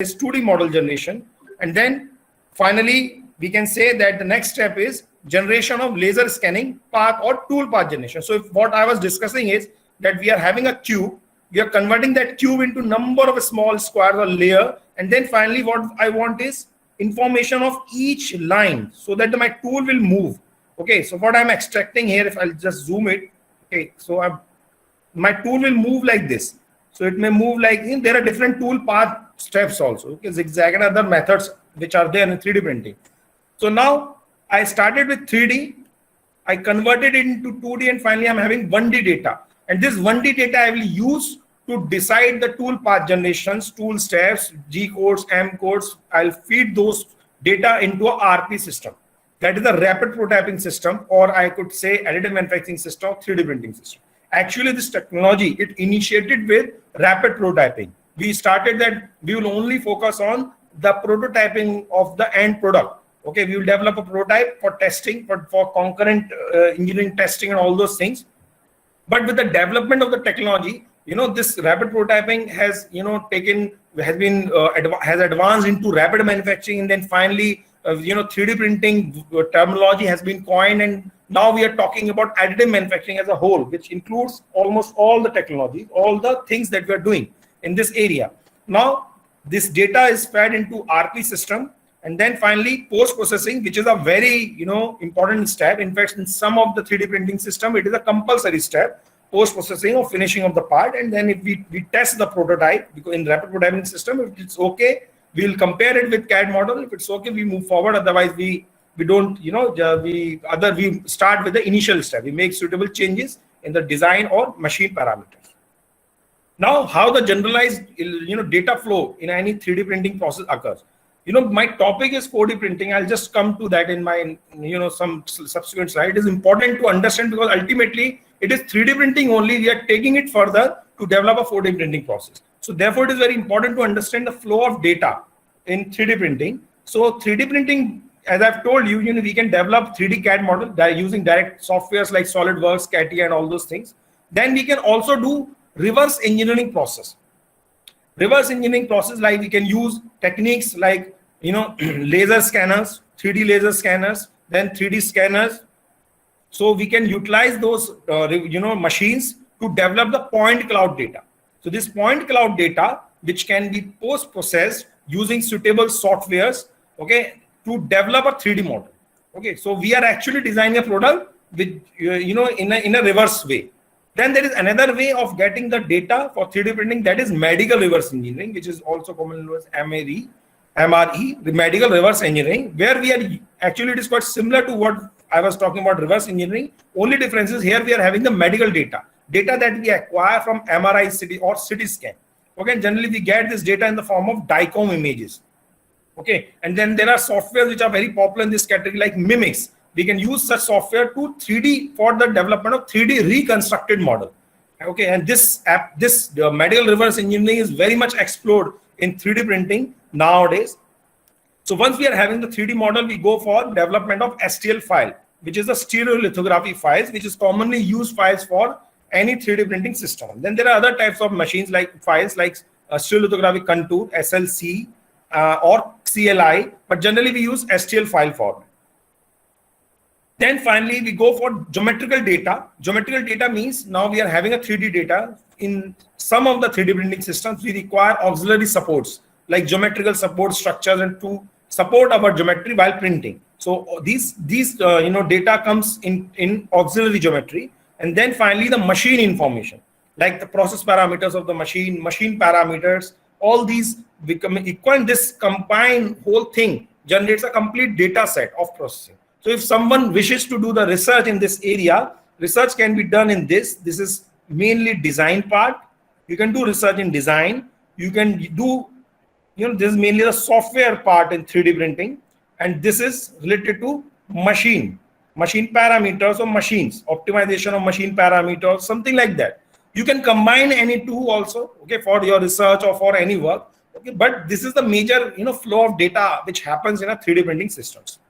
is 2D model generation. And then finally, we can say that the next step is generation of laser scanning path or tool path generation. So if what I was discussing is that we are having a cube, we are converting that cube into number of small squares or layer. And then finally, what I want is information of each line so that my tool will move. Okay, so what I'm extracting here, if I'll just zoom it, okay, so my tool will move like this. So it may move like, there are different tool path steps also, okay, zigzag and other methods which are there in 3D printing. So now I started with 3D, I converted it into 2D, and finally I'm having 1D data. And this 1D data I will use to decide the tool path generations, tool steps, G codes, M codes. I'll feed those data into a RP system. That is a rapid prototyping system, or I could say additive manufacturing system or 3D printing system. Actually, this technology, it initiated with rapid prototyping. We started that we will only focus on the prototyping of the end product. Okay, we will develop a prototype for testing, for concurrent engineering testing and all those things. But with the development of the technology, this rapid prototyping has, has advanced into rapid manufacturing, and then finally, 3D printing terminology has been coined, and now we are talking about additive manufacturing as a whole, which includes almost all the technology, all the things that we are doing in this area. Now, this data is fed into RP system, and then finally post-processing, which is a very, important step. In fact, in some of the 3D printing system, it is a compulsory step, post-processing or finishing of the part. And then if we test the prototype, because in rapid prototyping system, if it's okay, we'll compare it with CAD model. If it's okay, we move forward. Otherwise, we don't, we start with the initial step. We make suitable changes in the design or machine parameters. Now, how the generalized, data flow in any 3D printing process occurs. My topic is 4D printing. I'll just come to that in my, some subsequent slide. It is important to understand because ultimately it is 3D printing only. We are taking it further to develop a 4D printing process. So therefore, it is very important to understand the flow of data in 3D printing. So 3D printing, as I've told you, we can develop 3D CAD model using direct softwares like SolidWorks, CATIA, and all those things. Then we can also do reverse engineering process. Reverse engineering process, like we can use techniques like, laser scanners, 3D laser scanners, then 3D scanners. So we can utilize those, machines to develop the point cloud data. So this point cloud data, which can be post-processed using suitable softwares, okay, to develop a 3D model. Okay, so we are actually designing a product with, in a reverse way. Then there is another way of getting the data for 3D printing, that is medical reverse engineering, which is also commonly known as MRE, the medical reverse engineering, where we are actually, it is quite similar to what I was talking about reverse engineering. Only difference is here we are having the medical data that we acquire from MRI CT or CT scan. Okay, generally we get this data in the form of DICOM images. Okay, and then there are softwares which are very popular in this category like Mimics. We can use such software to 3D for the development of 3D reconstructed model. Okay, and this medical reverse engineering is very much explored in 3D printing nowadays. So once we are having the 3D model, we go for development of STL file, which is the stereolithography files, which is commonly used files for any 3D printing system. Then there are other types of machines like files like stereolithography contour, SLC, or CLI, but generally we use STL file format. Then finally, we go for geometrical data. Geometrical data means now we are having a 3D data. In some of the 3D printing systems, we require auxiliary supports like geometrical support structures and to support our geometry while printing. So these data comes in auxiliary geometry. And then finally, the machine information, like the process parameters of the machine parameters, all these become equal. And this combined whole thing generates a complete data set of processing. So if someone wishes to do the research in this area, research can be done in this. This is mainly design part. You can do research in design. You can do, this is mainly the software part in 3D printing. And this is related to machine parameters or machines, optimization of machine parameters, something like that. You can combine any two also, okay, for your research or for any work. Okay, but this is the major, flow of data which happens in a 3D printing systems.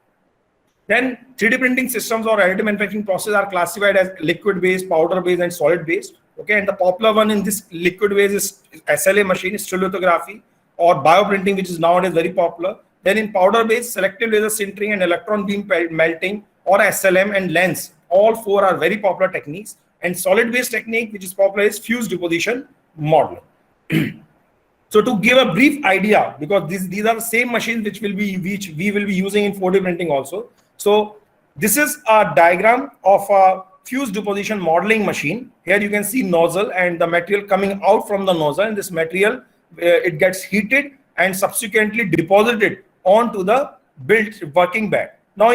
Then 3D printing systems or additive manufacturing process are classified as liquid-based, powder-based, and solid-based. Okay, and the popular one in this liquid-based is SLA machine, stereolithography. or bioprinting, which is nowadays very popular. Then in powder-based, selective laser sintering and electron beam melting, or SLM and lens. All four are very popular techniques. And solid-based technique, which is popular, is fused deposition modeling. So to give a brief idea, because these are the same machines which we will be using in 4D printing also. So this is a diagram of a fused deposition modeling machine. Here you can see nozzle and the material coming out from the nozzle, and this material it gets heated and subsequently deposited onto the built working bed. Now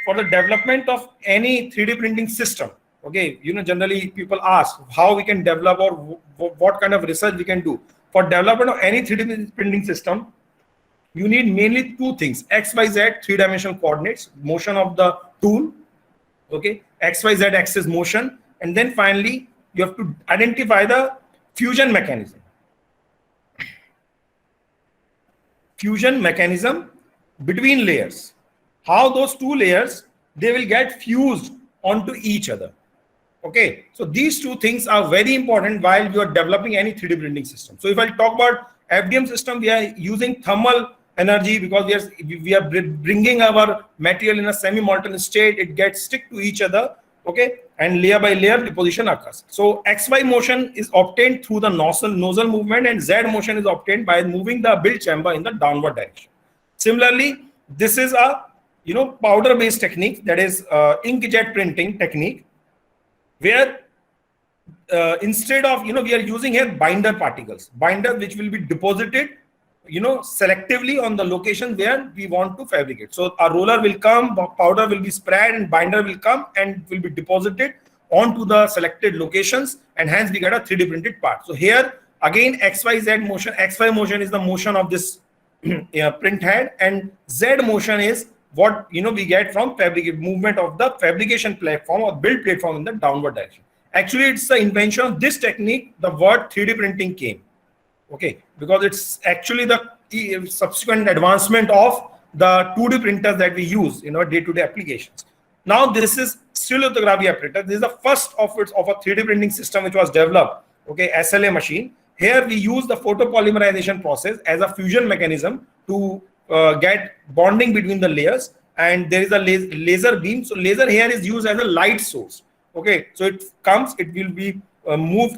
for the development of any 3D printing system, okay, generally people ask how we can develop or what kind of research we can do. For development of any 3D printing system, you need mainly two things: XYZ three-dimensional coordinates, motion of the tool, okay, XYZ axis motion, and then finally you have to identify the fusion mechanism. Fusion mechanism between layers. How those two layers, they will get fused onto each other. Okay, so these two things are very important while you are developing any 3D printing system. So if I talk about FDM system, we are using thermal energy because we are bringing our material in a semi-molten state. It gets stick to each other, okay, and layer by layer deposition occurs. So XY motion is obtained through the nozzle movement, and Z motion is obtained by moving the build chamber in the downward direction. Similarly, this is a powder-based technique, that is inkjet printing technique, where instead of we are using here binder particles, which will be deposited selectively on the location where we want to fabricate. So a roller will come, powder will be spread, and binder will come and will be deposited onto the selected locations, and hence we get a 3D printed part. So here again XYZ motion, XY motion is the motion of this print head, and Z motion is what we get from movement of the fabrication platform or build platform in the downward direction. Actually, it's the invention of this technique the word 3D printing came, okay, because it's actually the subsequent advancement of the 2D printers that we use in our day-to-day applications. Now this is stereolithography apparatus. This is the first of a 3D printing system which was developed, okay, SLA machine. Here we use the photopolymerization process as a fusion mechanism to get bonding between the layers, and there is a laser beam. So laser here is used as a light source, okay, so it will be moved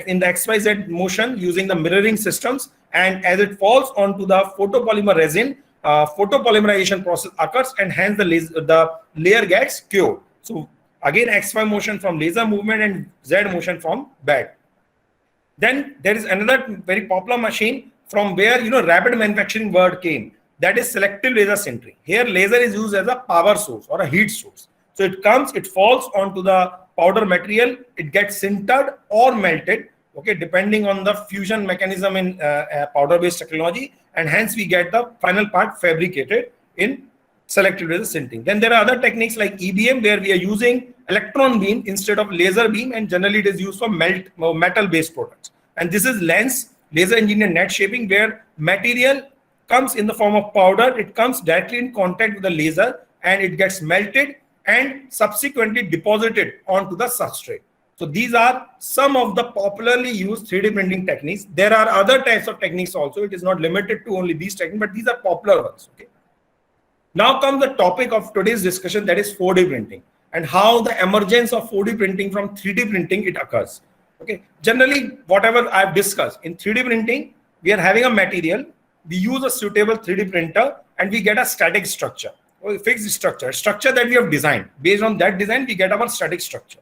in the XYZ motion using the mirroring systems, and as it falls onto the photopolymer resin, photopolymerization process occurs, and hence the layer gets cured. So again XY motion from laser movement and Z motion from bed. Then there is another very popular machine from where rapid manufacturing word came, that is selective laser sintering. Here laser is used as a power source or a heat source. So it falls onto the powder material, it gets sintered or melted, okay, depending on the fusion mechanism in powder-based technology, and hence we get the final part fabricated in selective laser sintering. Then there are other techniques like EBM, where we are using electron beam instead of laser beam, and generally it is used for metal-based products. And this is lens, laser engineered net shaping, where material comes in the form of powder, it comes directly in contact with the laser, and it gets melted and subsequently deposited onto the substrate. So these are some of the popularly used 3D printing techniques. There are other types of techniques also. It is not limited to only these techniques, but these are popular ones. Okay. Now comes the topic of today's discussion, that is 4D printing, and how the emergence of 4D printing from 3D printing it occurs. Okay. Generally, whatever I've discussed in 3D printing, we are having a material, we use a suitable 3D printer, and we get a static structure, or fixed structure that we have designed. Based on that design, we get our static structure.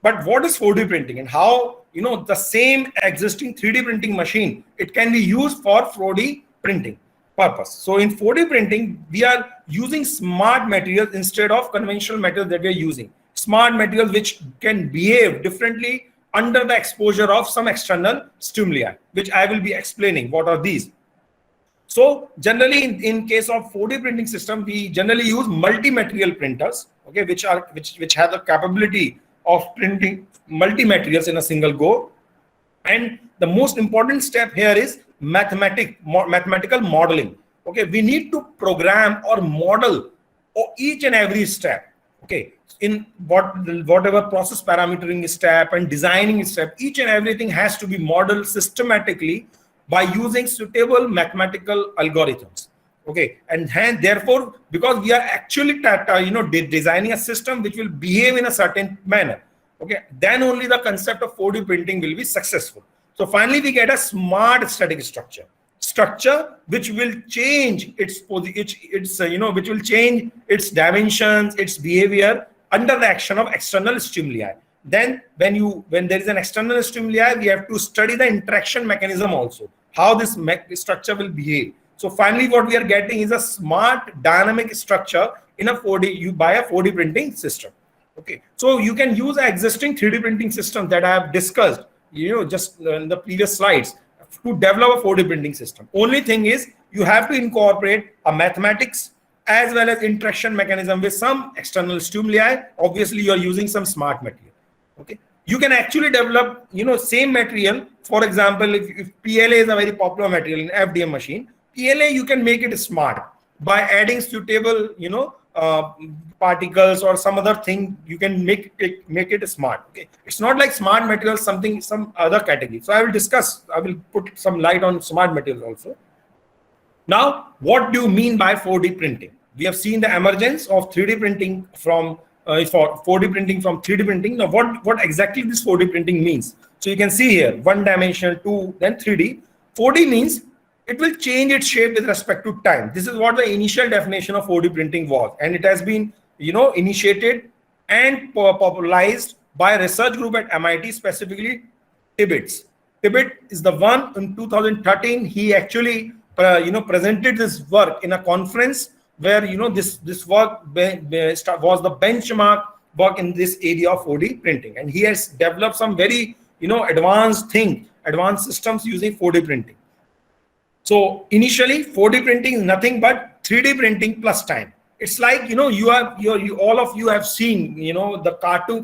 But what is 4D printing, and how the same existing 3D printing machine, it can be used for 4D printing purpose. So in 4D printing, we are using smart materials instead of conventional materials that we are using. Smart materials which can behave differently under the exposure of some external stimuli, which I will be explaining what are these. So generally in case of 4D printing system, we generally use multi-material printers, okay, which have the capability of printing multi-materials in a single go. And the most important step here is mathematical modeling. Okay, we need to program or model each and every step. Okay, in whatever process parametering step and designing step, each and everything has to be modeled systematically by using suitable mathematical algorithms. Okay, and therefore, because we are actually designing a system which will behave in a certain manner, okay, then only the concept of 4D printing will be successful. So finally, we get a smart static structure which will change its which will change its dimensions, its behavior under the action of external stimuli. Then when there is an external stimuli, we have to study the interaction mechanism also, how this structure will behave. So finally, what we are getting is a smart dynamic structure in a 4D, you buy a 4D printing system. Okay, so you can use an existing 3D printing system that I have discussed, just in the previous slides, to develop a 4D printing system. Only thing is you have to incorporate a mathematics as well as interaction mechanism with some external stimuli. Obviously, you are using some smart material. Okay, you can actually develop, same material. For example, if PLA is a very popular material in FDM machine, PLA, you can make it smart by adding suitable, particles or some other thing. You can make it smart. Okay, it's not like smart materials, some other category. So I will put some light on smart materials also. Now, what do you mean by 4D printing? We have seen the emergence of 3D printing from 4D printing from 3D printing. Now, what exactly this 4D printing means? So you can see here, 1 dimensional, 2, then 3D. 4D means it will change its shape with respect to time. This is what the initial definition of 4D printing was, and it has been, initiated and popularized by a research group at MIT, specifically Tibbets. Tibbet is the one in 2013. He actually, presented this work in a conference where, this work was the benchmark work in this area of 4D printing, and he has developed some very, advanced systems using 4D printing. So initially, 4D printing is nothing but 3D printing plus time. It's like, all of you have seen, the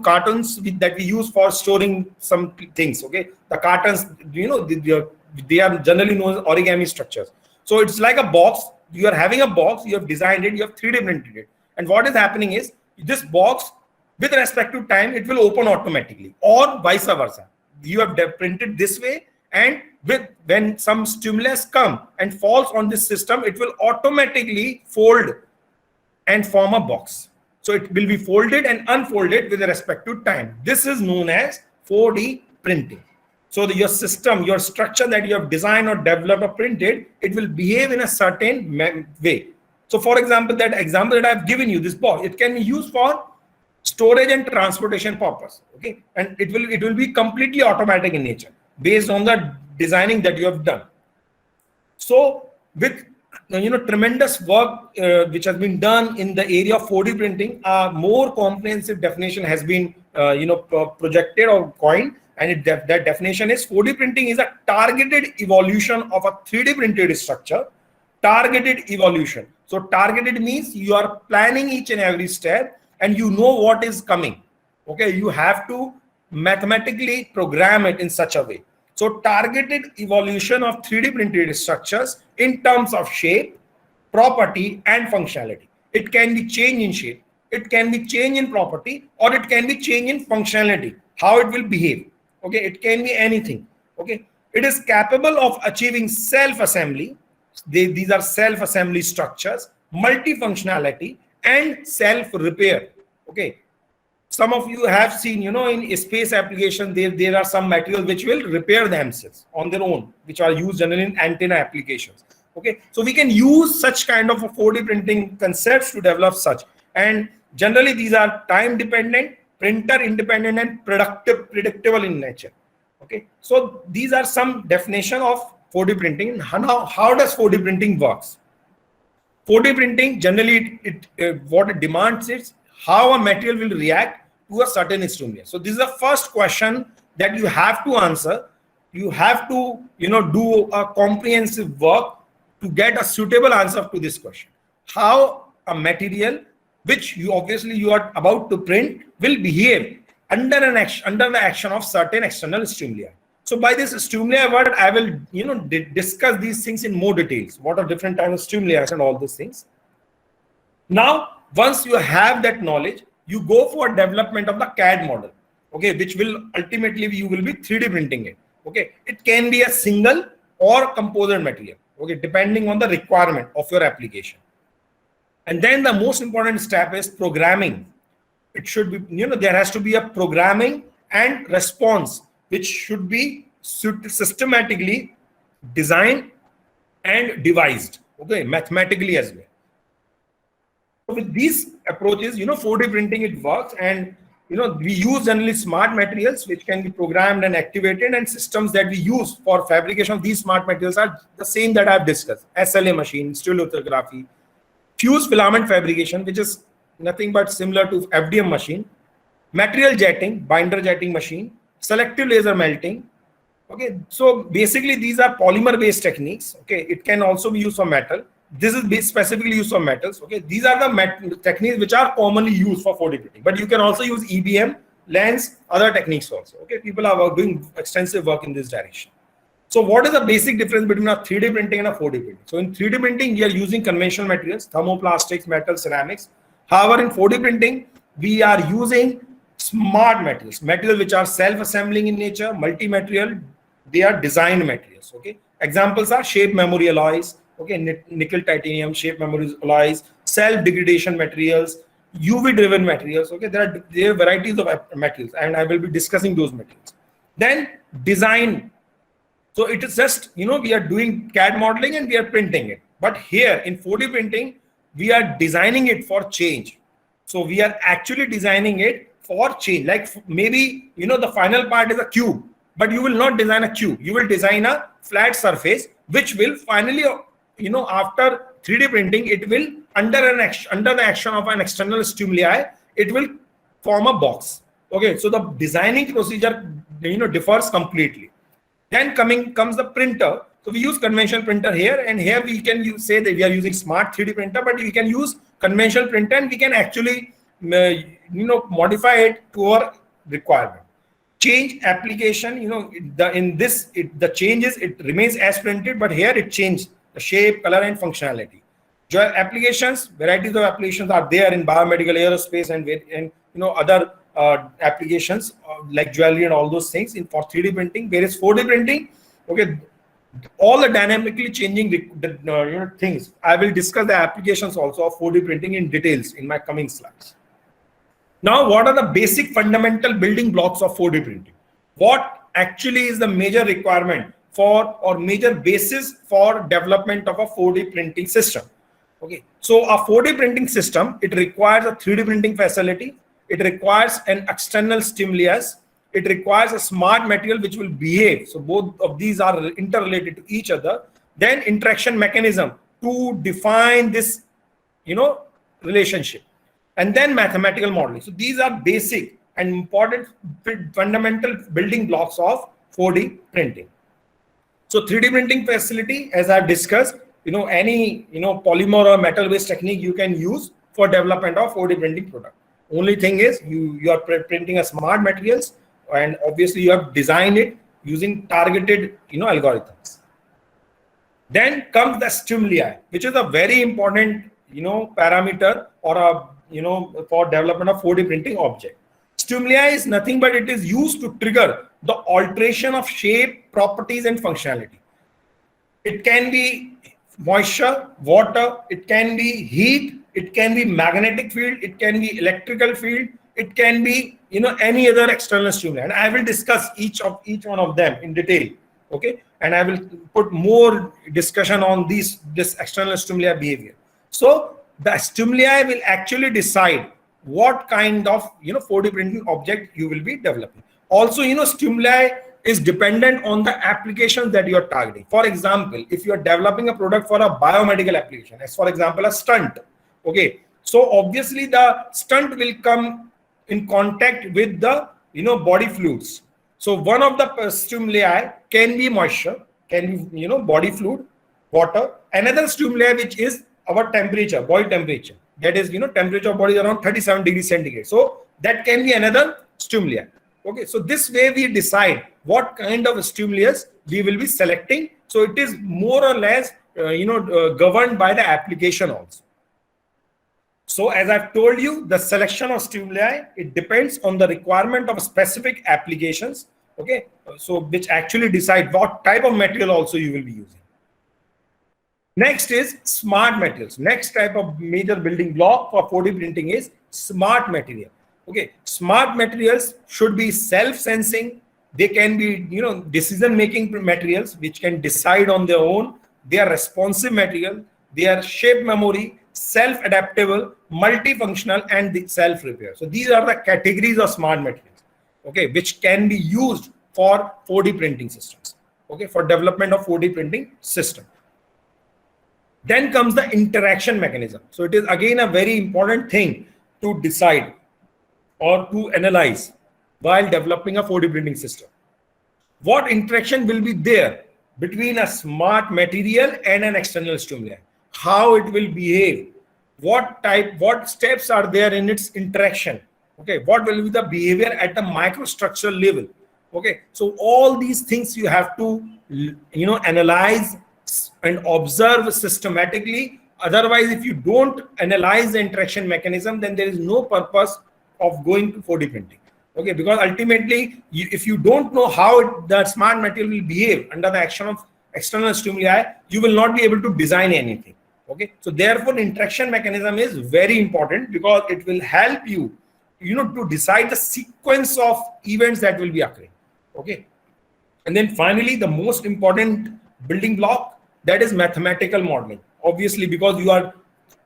cartons that we use for storing some things. Okay, the cartons, they are generally known as origami structures. So it's like a box. You are having a box. You have designed it. You have 3D printed it. And what is happening is this box, with respect to time, it will open automatically, or vice versa. You have printed this way, and when some stimulus come and falls on this system, it will automatically fold and form a box. So it will be folded and unfolded with respect to time. This is known as 4D printing. So your system, your structure that you have designed or developed or printed, it will behave in a certain way. So for example, that example that I've given you, this box, it can be used for storage and transportation purpose. Okay, and it will be completely automatic in nature based on the designing that you have done. So with tremendous work which has been done in the area of 4D printing, a more comprehensive definition has been projected or coined, and that definition is 4D printing is a targeted evolution of a 3D printed structure. Targeted evolution. So targeted means you are planning each and every step and you know what is coming. Okay, you have to mathematically program it in such a way. So targeted evolution of 3D printed structures in terms of shape, property, and functionality. It can be change in shape, it can be change in property, or it can be change in functionality, how it will behave. Okay, it can be anything. Okay, it is capable of achieving self-assembly. These are self-assembly structures, multifunctionality, and self-repair. Okay, some of you have seen, in space application, there are some materials which will repair themselves on their own, which are used generally in antenna applications. Okay, so we can use such kind of a 4D printing concepts to develop such, and generally these are time dependent, printer independent, and predictable in nature. Okay, so these are some definition of 4D printing. How does 4D printing works? 4D printing generally what it demands is how a material will react to a certain stimulus. So this is the first question that you have to answer. You have to do a comprehensive work to get a suitable answer to this question. How a material which you are about to print will behave under the action of certain external stimuli. So by this stimuli word, I will discuss these things in more details. What are different types of stimuli and all those things. Now, once you have that knowledge, you go for development of the CAD model. Okay, which will ultimately you will be 3D printing it. Okay, it can be a single or composite material, okay, depending on the requirement of your application. And then the most important step is programming. It should be, there has to be a programming and response, which should be systematically designed and devised, okay, mathematically as well. So with these approaches, 4D printing, it works. And we use generally smart materials which can be programmed and activated, and systems that we use for fabrication of these smart materials are the same that I've discussed: SLA machine, stereolithography, fused filament fabrication, which is nothing but similar to FDM machine, material jetting, binder jetting machine, selective laser melting. Okay, so basically these are polymer based techniques. Okay, it can also be used for metal. This is specifically used for metals. Okay, these are the techniques which are commonly used for 4D printing, but you can also use EBM, lens, other techniques also. Okay, people are doing extensive work in this direction. So what is the basic difference between a 3D printing and a 4D printing? So in 3D printing, we are using conventional materials, thermoplastics, metal, ceramics. However, in 4D printing, we are using smart materials, materials which are self-assembling in nature, multi-material. They are designed materials. Okay, examples are shape memory alloys, okay, nickel titanium shape memory alloys, self-degradation materials, UV driven materials. Okay, there are varieties of materials, and I will be discussing those materials. Then design. So it is just, we are doing CAD modeling and we are printing it. But here in 4D printing, we are designing it for change. So we are actually designing it for change. Like maybe, the final part is a cube, but you will not design a cube. You will design a flat surface, which will finally, after 3D printing, it will, under the action of an external stimuli, it will form a box. Okay, so the designing procedure, differs completely. Then comes the printer. So we use conventional printer here, and here we can say that we are using smart 3D printer, but we can use conventional printer and we can actually, modify it to our requirement. Change application, the changes, it remains as printed, but here it changed the shape, color, and functionality. Applications, varieties of applications are there in biomedical, aerospace, and other applications like jewelry and all those things for 3D printing. Whereas 4D printing, okay, all the dynamically changing things. I will discuss the applications also of 4D printing in details in my coming slides. Now, what are the basic fundamental building blocks of 4D printing? What actually is the major requirement for, or major basis for development of a 4D printing system? Okay, so a 4D printing system, it requires a 3D printing facility. It requires an external stimulus. It requires a smart material which will behave. So both of these are interrelated to each other. Then interaction mechanism to define this, relationship. And then mathematical modeling. So these are basic and important fundamental building blocks of 4D printing. So 3D printing facility, as I've discussed, any polymer or metal based technique you can use for development of 4D printing product. Only thing is you are printing a smart materials, and obviously you have designed it using targeted algorithms. Then comes the stimuli, which is a very important parameter or a for development of 4D printing object. Stimuli is nothing but it is used to trigger the alteration of shape, properties, and functionality. It can be moisture, water, it can be heat, it can be magnetic field, it can be electrical field, it can be any other external stimuli, and I will discuss each one of them in detail. Okay, and I will put more discussion on this external stimuli behavior. So the stimuli will actually decide what kind of 4D printing object you will be developing. Also, stimuli is dependent on the applications that you are targeting. For example, if you are developing a product for a biomedical application, as for example a stunt, okay, so obviously the stunt will come in contact with the body fluids. So one of the stimuli can be moisture, can be body fluid, water. Another stimuli which is our temperature, body temperature, that is temperature of body is around 37 degrees centigrade. So that can be another stimuli. Okay, so this way we decide what kind of stimulus we will be selecting. So it is more or less governed by the application also. So as I've told you, the selection of stimuli, it depends on the requirement of specific applications. Okay, so which actually decide what type of material also you will be using. Next is smart materials. Next type of major building block for 4D printing is smart material. Okay, smart materials should be self-sensing. They can be, decision-making materials which can decide on their own. They are responsive material. They are shape memory, self-adaptable, multifunctional, and self-repair. So these are the categories of smart materials. Okay, which can be used for 4D printing systems. Okay, for development of 4D printing system. Then comes the interaction mechanism. So it is again a very important thing to decide or to analyze while developing a 4D printing system. What interaction will be there between a smart material and an external stimuli? How it will behave? What steps are there in its interaction? Okay, what will be the behavior at the microstructural level? Okay, so all these things you have to analyze and observe systematically. Otherwise, if you don't analyze the interaction mechanism, then there is no purpose of going to 4D printing. Okay, because ultimately, if you don't know how the smart material will behave under the action of external stimuli, you will not be able to design anything. Okay, so therefore, interaction mechanism is very important because it will help you, to decide the sequence of events that will be occurring. Okay, and then finally, the most important building block, that is mathematical modeling. Obviously, because you are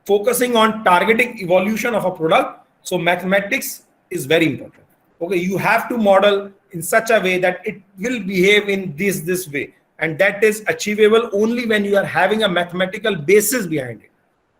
focusing on targeting evolution of a product, so mathematics is very important. Okay, you have to model in such a way that it will behave in this way, and that is achievable only when you are having a mathematical basis behind it.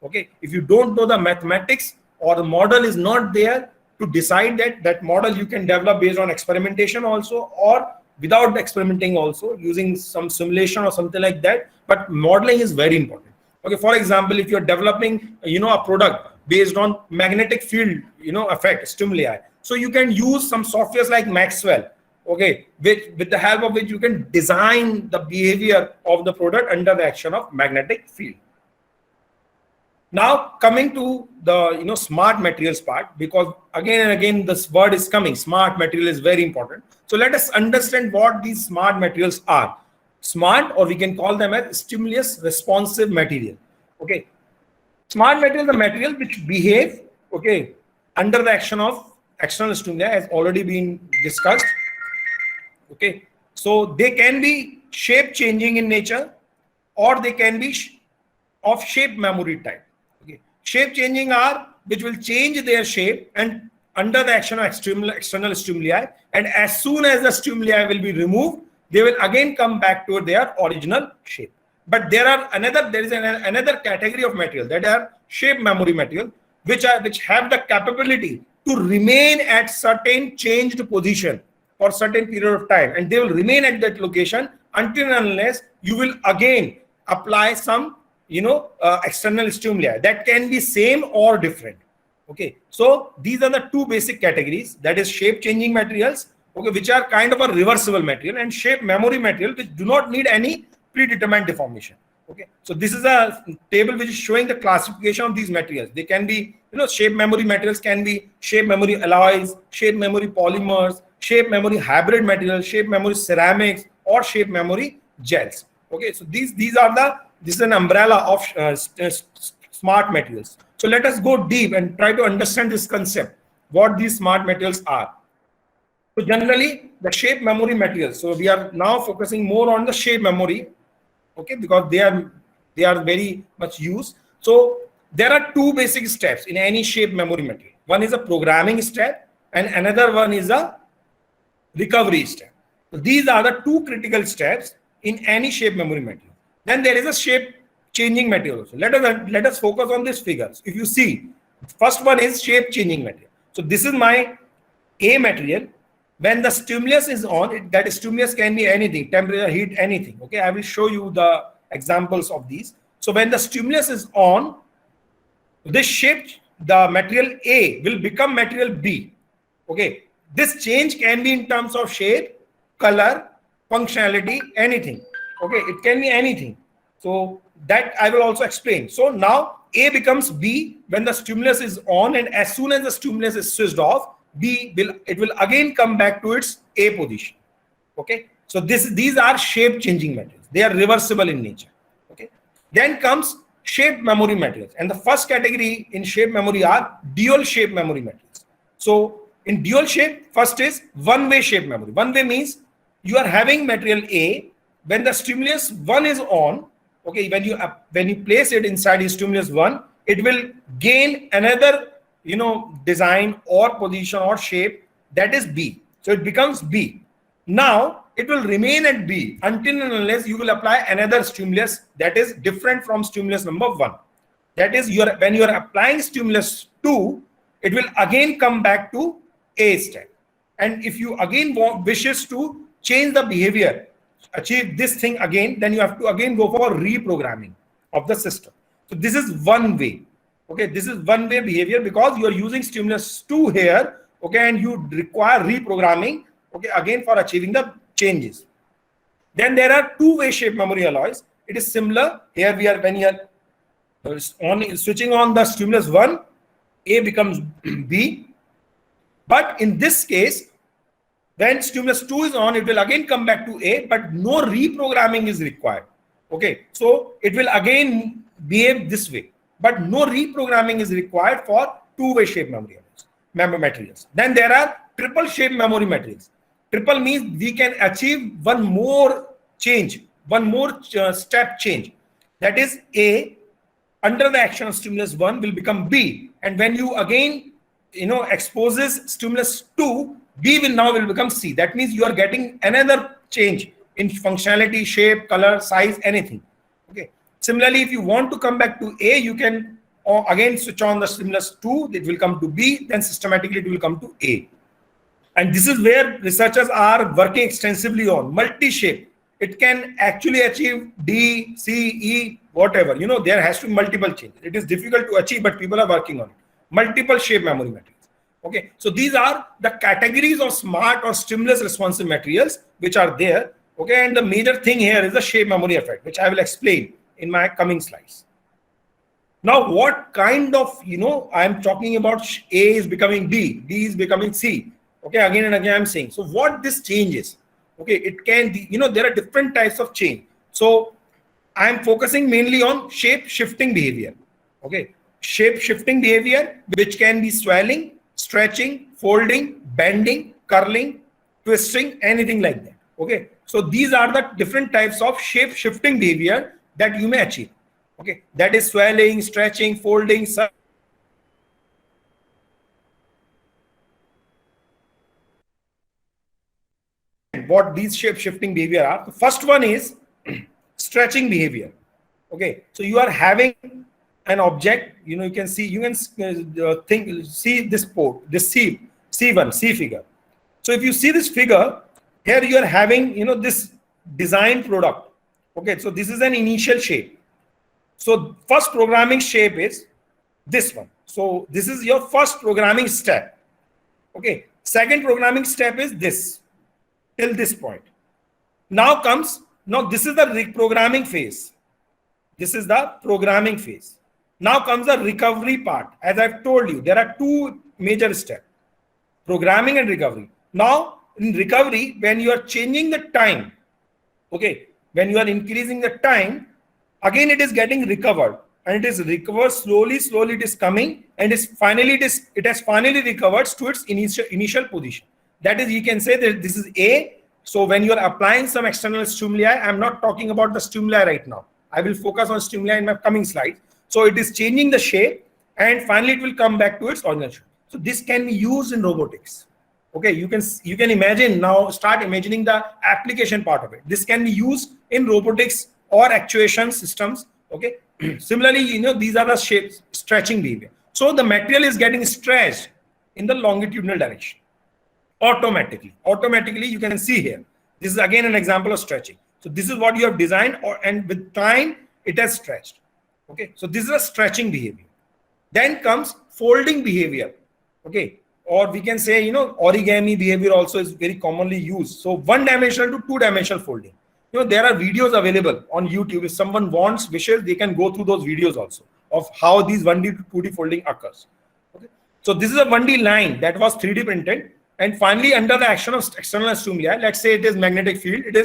Okay, if you don't know the mathematics or the model is not there to decide that model, you can develop based on experimentation also, or without experimenting also, using some simulation or something like that. But modeling is very important. Okay, for example, if you're developing a product based on magnetic field effect stimuli, so you can use some softwares like Maxwell, okay, with the help of which you can design the behavior of the product under the action of magnetic field. Now coming to the smart materials part, because again and again this word is coming, smart material is very important. So let us understand what these smart materials are. Smart, or we can call them as stimulus responsive material. Okay, smart material, the material which behave, okay, under the action of external stimuli, has already been discussed. Okay, so they can be shape changing in nature, or they can be of shape memory type. Okay, shape changing are which will change their shape and under the action of external stimuli, and as soon as the stimuli will be removed, they will again come back to their original shape. But there is another category of material, that are shape memory material, which have the capability to remain at certain changed position for certain period of time, and they will remain at that location until and unless you will again apply some external stimuli that can be same or different. Okay, so these are the two basic categories, that is shape changing materials, okay, which are kind of a reversible material, and shape memory material which do not need any predetermined deformation. Okay, so this is a table which is showing the classification of these materials. They can be, shape memory materials can be shape memory alloys, shape memory polymers, shape memory hybrid materials, shape memory ceramics, or shape memory gels. Okay, so this is an umbrella of smart materials. So let us go deep and try to understand this concept, what these smart materials are. So generally, the shape memory materials. So we are now focusing more on the shape memory, okay, because they are very much used. So there are two basic steps in any shape memory material. One is a programming step, and another one is a recovery step. So these are the two critical steps in any shape memory material. Then there is a shape changing material. So let us focus on these figures. If you see, first one is shape changing material. So this is my A material. When the stimulus is on, that stimulus can be anything, temperature, heat, anything. Okay, I will show you the examples of these. So when the stimulus is on, this shape, the material A will become material B. Okay, this change can be in terms of shape, color, functionality, anything. Okay, it can be anything. So that I will also explain. So now A becomes B when the stimulus is on, and as soon as the stimulus is switched off, it will again come back to its A position. Okay, so these are shape changing materials. They are reversible in nature. Okay, then comes shape memory materials, and the first category in shape memory are dual shape memory materials. So in dual shape, first is one way shape memory. One way means you are having material A. When the stimulus 1 is on, okay, when you place it inside the stimulus 1, it will gain another, design or position or shape, that is B. So it becomes B. Now it will remain at B until and unless you will apply another stimulus that is different from stimulus number 1. That is, when you are applying stimulus 2, it will again come back to A step. And if you again wishes to change the behavior, achieve this thing again, then you have to again go for reprogramming of the system. So this is one way. Okay, this is one way behavior because you are using stimulus 2 here. Okay, and you require reprogramming. Okay, again for achieving the changes. Then there are two-way shape memory alloys. It is similar. Here we are, when you are switching on the stimulus 1, A becomes B. But in this case, when stimulus 2 is on, it will again come back to A, but no reprogramming is required. Okay, so it will again behave this way, but no reprogramming is required for two-way shape memory materials. Then there are triple shape memory materials. Triple means we can achieve one more change, one more step change. That is, A under the action of stimulus 1 will become B, and when you again exposes stimulus 2, B will become C. That means you are getting another change in functionality, shape, color, size, anything. Okay. Similarly, if you want to come back to A, you can again switch on the stimulus 2, it will come to B, then systematically it will come to A. And this is where researchers are working extensively on multi-shape. It can actually achieve D, C, E, whatever. There has to be multiple changes. It is difficult to achieve, but people are working on it. Multiple shape memory materials. Okay, so these are the categories of smart or stimulus responsive materials which are there. Okay, and the major thing here is the shape memory effect, which I will explain in my coming slides. Now, what kind of, I am talking about A is becoming D, D is becoming C. Okay, again and again I'm saying. So what this changes? Okay, it can be, there are different types of change. So I am focusing mainly on shape shifting behavior. Okay, shape shifting behavior, which can be swelling, stretching, folding, bending, curling, twisting, anything like that. Okay, so these are the different types of shape shifting behavior that you may achieve. Okay, that is swelling, stretching, folding. What these shape shifting behavior are? The first one is stretching behavior. Okay, so you are having an object, you can see, see this port, this C figure. So if you see this figure, here you are having, this design product. Okay, so this is an initial shape. So first programming shape is this one. So this is your first programming step. Okay, second programming step is this, till this point. Now this is the reprogramming phase. This is the programming phase. Now comes the recovery part. As I've told you, there are two major steps, programming and recovery. Now in recovery, when you are changing the time, okay, when you are increasing the time, again it is getting recovered, and it is recovered slowly it is coming, and it has finally recovered to its initial position. That is, you can say that this is A. So when you are applying some external stimuli, I'm not talking about the stimuli right now. I will focus on stimuli in my coming slides. So it is changing the shape, and finally it will come back to its original shape. So this can be used in robotics. Okay, you can imagine now, start imagining the application part of it. This can be used in robotics or actuation systems. Okay, similarly, these are the shapes, stretching behavior. So the material is getting stretched in the longitudinal direction automatically. You can see here, this is again an example of stretching. So this is what you have designed, and with time it has stretched. Okay, so this is a stretching behavior. Then comes folding behavior. Okay, or we can say, origami behavior also is very commonly used. So one-dimensional to two-dimensional folding. There are videos available on YouTube. If someone wishes, they can go through those videos also of how these 1D to 2D folding occurs. Okay, so this is a 1D line that was 3D printed. And finally, under the action of external stimuli, let's say it is magnetic field, it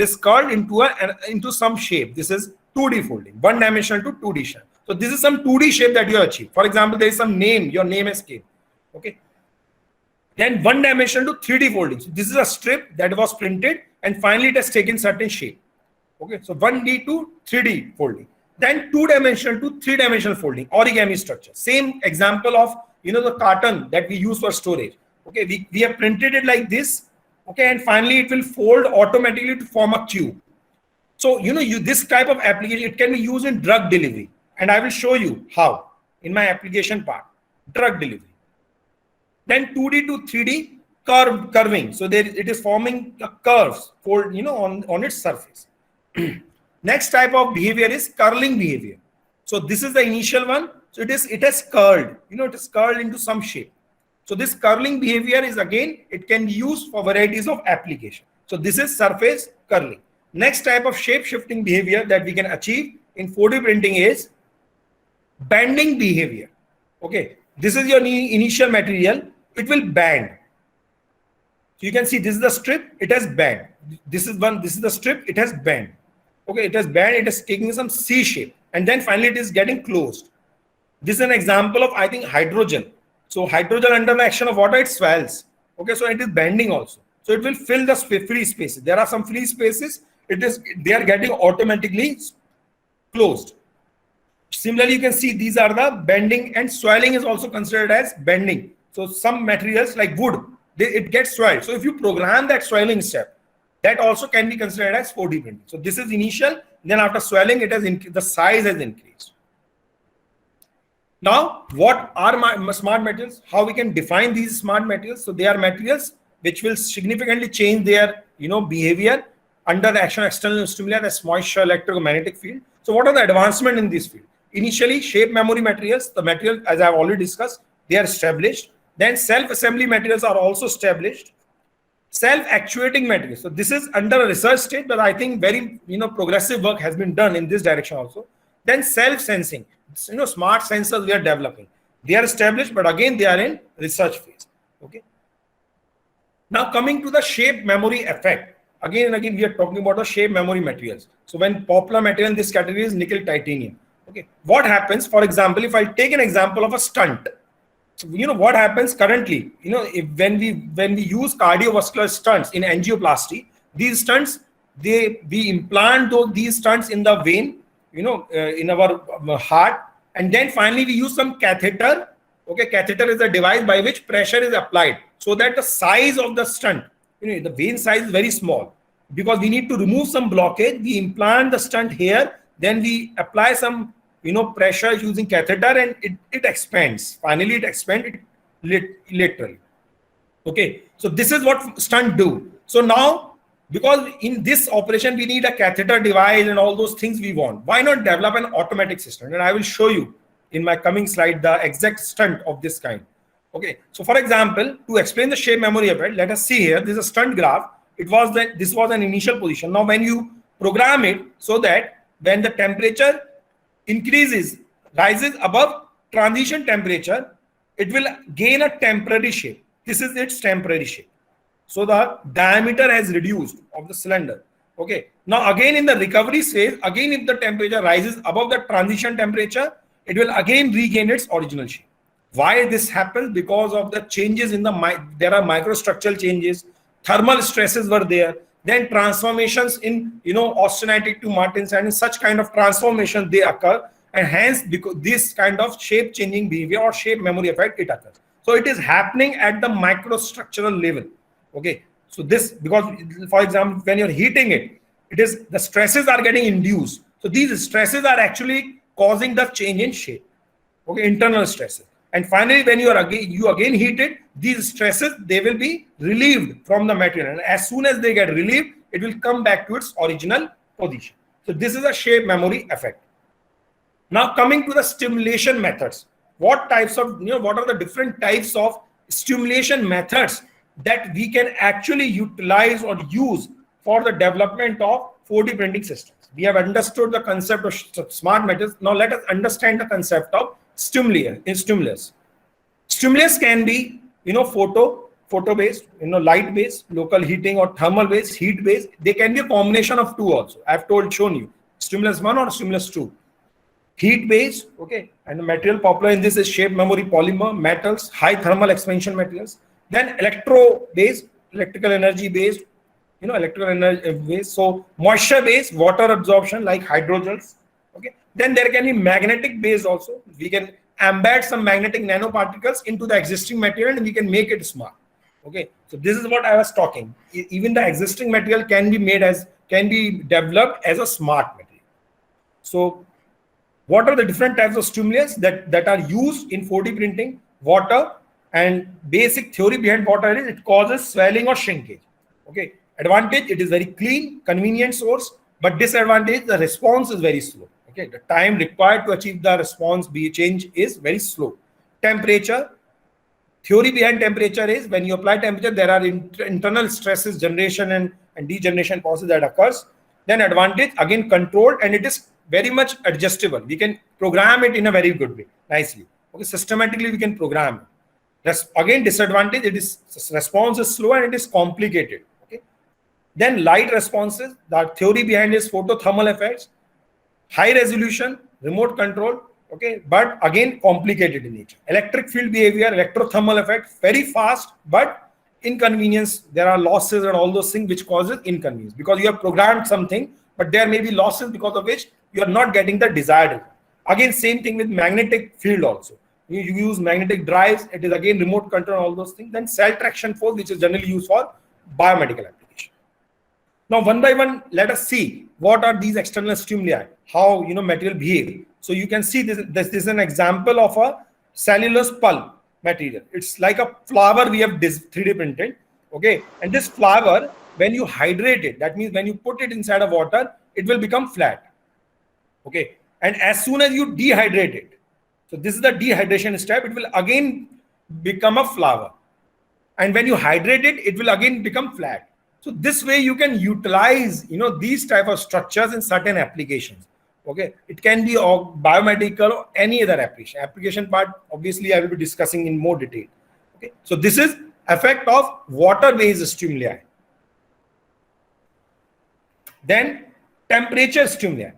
is curled into some shape. This is 2D folding, one dimensional to 2D shape. So this is some 2D shape that you achieve. For example, there is some name, your name is came. Okay. Then one dimensional to 3D folding. So this is a strip that was printed and finally it has taken certain shape. Okay. So 1D to 3D folding. Then 2-dimensional to 3-dimensional folding, origami structure. Same example of, the carton that we use for storage. Okay. We have printed it like this. Okay. And finally it will fold automatically to form a cube. So, this type of application, it can be used in drug delivery. And I will show you how in my application part, drug delivery. Then 2D to 3D curving. So it is forming a curves fold, on its surface. Next type of behavior is curling behavior. So this is the initial one. So it has curled, it is curled into some shape. So this curling behavior is again, it can be used for varieties of application. So this is surface curling. Next type of shape shifting behavior that we can achieve in 4D printing is bending behavior. Okay, this is your initial material, it will bend. So you can see this is the strip, it has bent. This is the strip, it has bent. Okay, it has bent, it is taking some C shape, and then finally it is getting closed. This is an example of, I think, hydrogen. So hydrogen under the action of water, it swells. Okay, so it is bending also. So it will fill the free spaces. There are some free spaces, they are getting automatically closed. Similarly, you can see these are the bending, and swelling is also considered as bending. So some materials like wood, it gets swelled. So if you program that swelling step, that also can be considered as 4D printing. So this is initial, then after swelling, the size has increased. Now, what are smart materials? How we can define these smart materials? So they are materials which will significantly change their behavior under the action of external stimuli, that's moisture, electromagnetic field. So what are the advancement in this field? Initially, shape memory materials, the material, as I have already discussed, they are established. Then self-assembly materials are also established. Self-actuating materials. So this is under a research stage, but I think very progressive work has been done in this direction also. Then self-sensing. Smart sensors we are developing. They are established, but again they are in research phase. Okay. Now coming to the shape memory effect. Again and again we are talking about the shape memory materials. So when popular material in this category is nickel titanium. Okay. What happens, for example, if I take an example of a stunt. So, what happens currently, when we use cardiovascular stunts in angioplasty, these stunts, we implant these stunts in the vein, in our heart, and then finally we use some catheter. Okay, catheter is a device by which pressure is applied so that the size of the stunt, the vein size is very small. Because we need to remove some blockage, we implant the stunt here, then we apply some pressure using catheter, and it expands. Finally, it expands literally. Okay, so this is what stunt do. So now, because in this operation we need a catheter device and all those things we want, why not develop an automatic system? And I will show you in my coming slide the exact stunt of this kind. Okay, so for example, to explain the shape memory effect, let us see here. This is a stunt graph. This was an initial position. Now when you program it so that when the temperature rises above transition temperature, it will gain a temporary shape. This is its temporary shape. So the diameter has reduced of the cylinder. Okay. Now again in the recovery phase, again if the temperature rises above the transition temperature, it will again regain its original shape. Why this happens? Because of the changes in there are microstructural changes, thermal stresses were there, then transformations in austenitic to martensite, and such kind of transformations they occur, and hence because this kind of shape changing behavior or shape memory effect it occurs. So it is happening at the microstructural level. Okay, so this, because for example when you're heating it is the stresses are getting induced. So these stresses are actually causing the change in shape. Okay, internal stresses. And finally, when you again heat it, these stresses, they will be relieved from the material. And as soon as they get relieved, it will come back to its original position. So this is a shape memory effect. Now coming to the stimulation methods. What are the different types of stimulation methods that we can actually utilize or use for the development of 4D printing systems? We have understood the concept of smart methods. Now let us understand the concept of stimulus. Stimulus can be, photo, photo based, light based, local heating, or thermal based, heat based. They can be a combination of two also. I've shown you stimulus 1 or stimulus 2. Heat based, okay, and the material popular in this is shape memory polymer, metals, high thermal expansion materials. Then electro based, electrical energy based, electrical energy based. So moisture based, water absorption like hydrogels. Okay. Then there can be magnetic based also. We can embed some magnetic nanoparticles into the existing material and we can make it smart. Okay. So this is what I was talking. Even the existing material can be developed as a smart material. So what are the different types of stimulants that are used in 4D printing? Water, and basic theory behind water is it causes swelling or shrinkage. Okay. Advantage, it is very clean, convenient source, but disadvantage, the response is very slow. Okay. The time required to achieve the response change is very slow. Temperature, theory behind temperature is when you apply temperature, there are internal stresses, generation and degeneration process that occurs. Then advantage, again controlled, and it is very much adjustable. We can program it in a very good way, nicely. Okay, systematically we can program it. Again, disadvantage, response is slow and it is complicated. Okay. Then light responses, the theory behind is photothermal effects, high resolution, remote control. Okay, but again complicated in nature. Electric field behavior, electrothermal effect, very fast, but inconvenience. There are losses and all those things which causes inconvenience because you have programmed something, but there may be losses because of which you are not getting the desired result. Again, same thing with magnetic field also. You use magnetic drives, it is again remote control, all those things. Then cell traction force, which is generally used for biomedical application. Now, one by one, let us see what are these external stimuli, how material behave. So you can see this is an example of a cellulose pulp material. It's like a flower we have 3D printed. Okay, and this flower, when you hydrate it, that means when you put it inside of water, it will become flat. Okay, and as soon as you dehydrate it, so this is the dehydration step, it will again become a flower. And when you hydrate it, it will again become flat. So this way you can utilize these type of structures in certain applications. Okay, it can be biomedical or any other application. Application part, obviously, I will be discussing in more detail. Okay, so this is effect of water-based stimuli. Then temperature stimuli.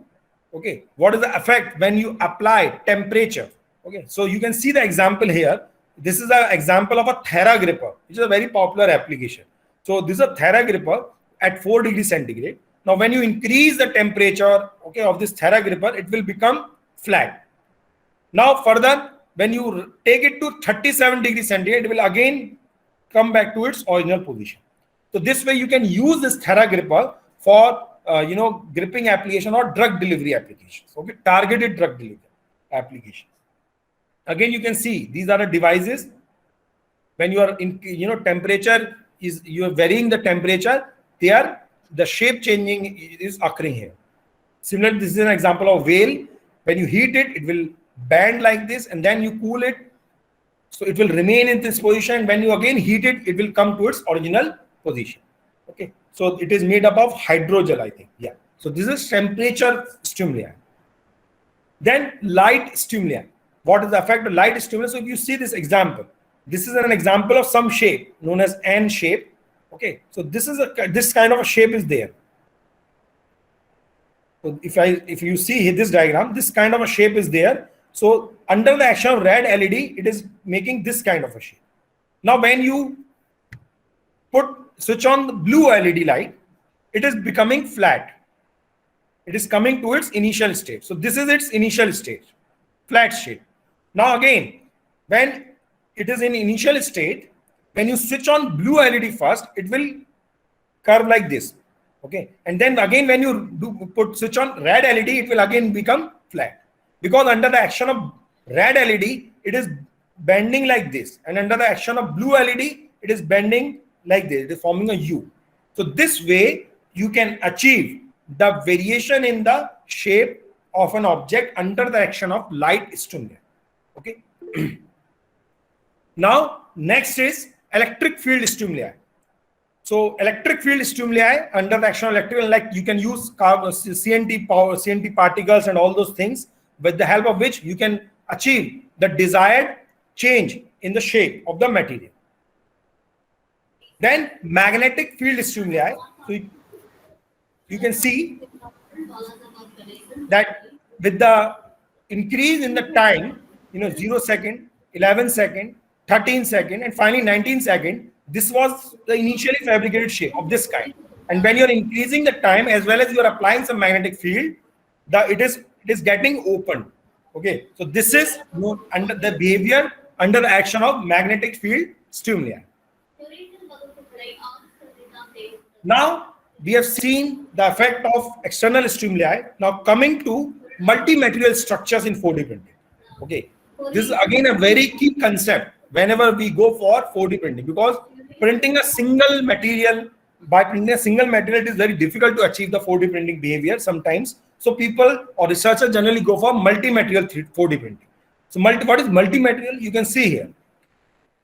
Okay, what is the effect when you apply temperature? Okay, so you can see the example here. This is an example of a TheraGripper, which is a very popular application. So this is a TheraGripper at 4 degrees centigrade. Now, when you increase the temperature, okay, of this TheraGripper, it will become flat. Now, further, when you take it to 37 degrees centigrade, it will again come back to its original position. So this way, you can use this TheraGripper for gripping application or drug delivery applications. Okay, targeted drug delivery applications. Again, you can see these are the devices. When you are in, temperature is you are varying the temperature, the shape changing is occurring here. Similarly, this is an example of whale. When you heat it, it will bend like this, and then you cool it, so it will remain in this position. When you again heat it, it will come to its original position. Okay, so it is made up of hydrogel, I think. Yeah. So this is temperature stimuli. Then light stimuli. What is the effect of light stimuli? So if you see this example, this is an example of some shape known as N shape. Okay, so this kind of a shape is there. So if you see this diagram, this kind of a shape is there. So under the action of red LED, it is making this kind of a shape. Now when you switch on the blue LED light, it is becoming flat. It is coming to its initial state. So this is its initial state, flat shape. Now again, when it is in initial state, when you switch on blue LED first, it will curve like this. Okay, and then again when you switch on red LED, it will again become flat, because under the action of red LED, it is bending like this, and under the action of blue LED, it is bending like this. It is forming a U. So this way you can achieve the variation in the shape of an object under the action of light stimuli. Okay. Now next is electric field stimuli. So electric field stimuli under the action of electrical, like you can use CNT particles and all those things, with the help of which you can achieve the desired change in the shape of the material. Then magnetic field stimuli. So you can see that with the increase in the time, 0 second, 11 second, 13 second, and finally 19 second, this was the initially fabricated shape of this kind. And when you're increasing the time as well as you're applying some magnetic field, it is getting opened. Okay, so this is under the behavior under the action of magnetic field stimuli. Now we have seen the effect of external stimuli. Now coming to multi-material structures in 4D printing. Okay, this is again a very key concept whenever we go for 4D printing, because printing a single material, by printing a single material, it is very difficult to achieve the 4D printing behavior sometimes. So people or researchers generally go for multi-material 4D printing. So what is multi-material? You can see here.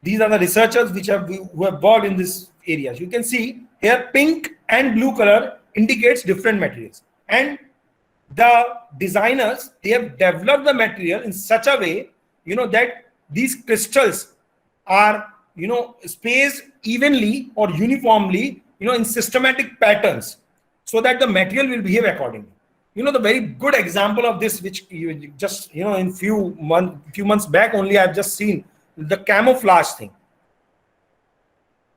These are the researchers who have worked in this areas. You can see here pink and blue color indicates different materials. And the designers, they have developed the material in such a way, that these crystals are, spaced evenly or uniformly, in systematic patterns, so that the material will behave accordingly. The very good example of this, which you just, in few months back only, I've just seen the camouflage thing.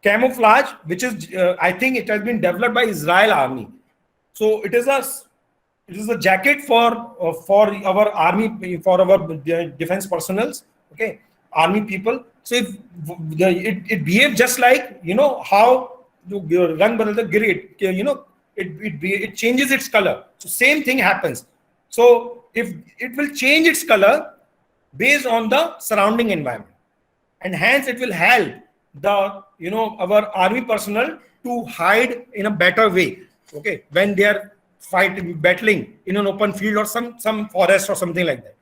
Camouflage, which is, I think it has been developed by Israel Army. So it is a jacket for our army, for our defense personals. Okay, army people. So if it behaves just like, how you run the grid, it changes its color. So same thing happens. So if it will change its color based on the surrounding environment, and hence it will help the our army personnel to hide in a better way. Okay, when they are battling in an open field or some forest or something like that,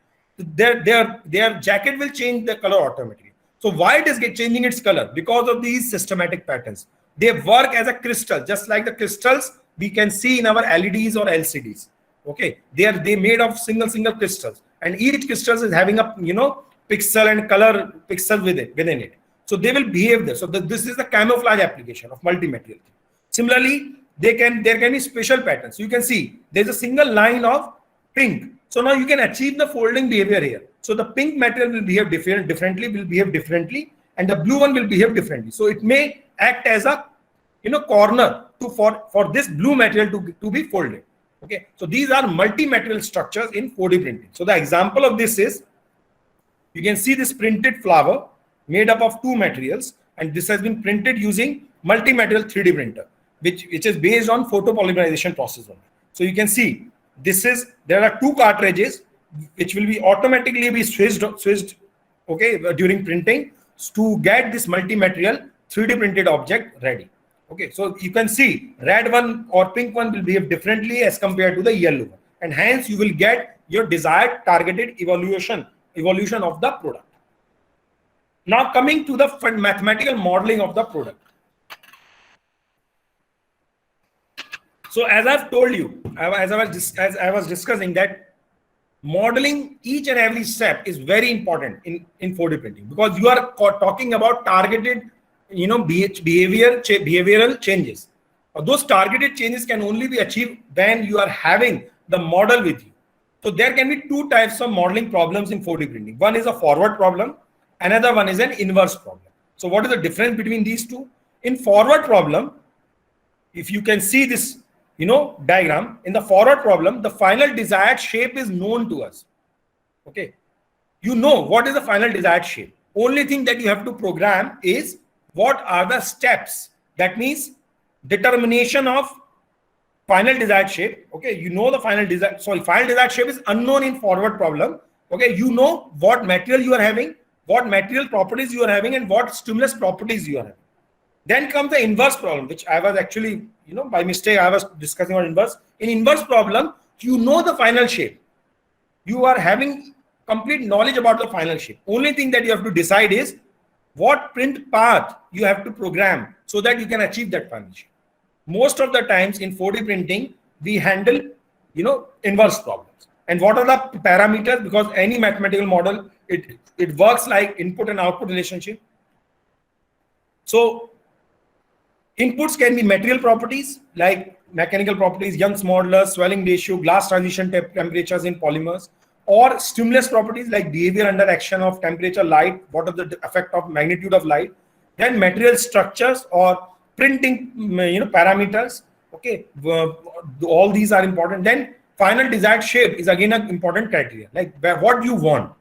their jacket will change the color automatically. So why it is changing its color? Because of these systematic patterns. They work as a crystal, just like the crystals we can see in our LEDs or LCDs. Okay, they made of single crystals, and each crystal is having a pixel and color pixel within it. So they will behave this. So this is the camouflage application of multi-material. Similarly, there can be special patterns. You can see there's a single line of pink. So now you can achieve the folding behavior here. So the pink material will behave differently, and the blue one will behave differently. So it may act as a corner for this blue material to be folded. Okay, so these are multi-material structures in 4D printing. So the example of this is, you can see this printed flower made up of two materials, and this has been printed using multi-material 3D printer, which is based on photopolymerization process only. So you can see there are two cartridges which will be automatically be switched okay, during printing to get this multi-material 3D printed object ready. Okay, so you can see red one or pink one will behave differently as compared to the yellow one, and hence you will get your desired targeted evolution of the product. Now coming to the mathematical modeling of the product. So as I've told you, as I was discussing, that modeling each and every step is very important in 4D printing, because you are talking about targeted behavioral changes. Those targeted changes can only be achieved when you are having the model with you. So there can be two types of modeling problems in 4D printing. One is a forward problem, another one is an inverse problem. So what is the difference between these two? In forward problem, if you can see this diagram, in the forward problem, the final desired shape is known to us. Okay, what is the final desired shape. Only thing that you have to program is what are the steps. That means determination of final desired shape. Okay, the final desired shape is unknown in forward problem. Okay, what material you are having, what material properties you are having, and what stimulus properties you are having. Then comes the inverse problem, which I was actually, by mistake, I was discussing on inverse. In inverse problem, the final shape. You are having complete knowledge about the final shape. Only thing that you have to decide is what print path you have to program so that you can achieve that final shape. Most of the times in 4D printing, we handle, inverse problems. And what are the parameters? Because any mathematical model, it works like input and output relationship. So Inputs can be material properties like mechanical properties, Young's modulus, swelling ratio, glass transition temperatures in polymers, or stimulus properties like behavior under action of temperature, light, what is the effect of magnitude of light. Then material structures or printing parameters. Okay, all these are important. Then final desired shape is again an important criteria, like what you want.